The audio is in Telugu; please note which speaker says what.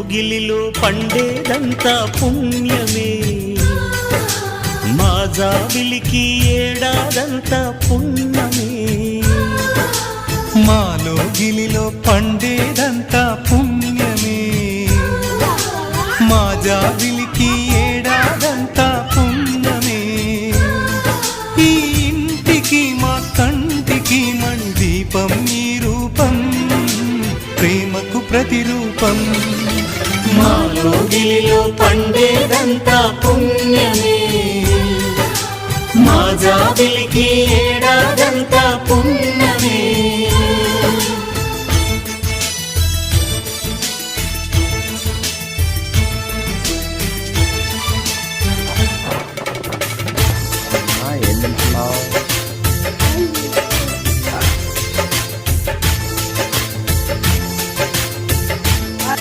Speaker 1: లోగిలిలో పండేదంతా పుణ్యమే, మా జాబిలికి ఏడాదంతా పుణ్యమే.
Speaker 2: మా లోగిలిలో పండేదంతా పుణ్యమే, మా జాబిలికి ఏడాదంతా పుణ్యమే. ఈ ఇంటికి మా కంటికి మణిదీపం ఈ రూపం, ప్రేమకు ప్రతిరూపం.
Speaker 1: మా లోగిలిలో పండేదంతా పుణ్యమే, మా జాబిలికి ఏడాదంతా పుణ్యమే.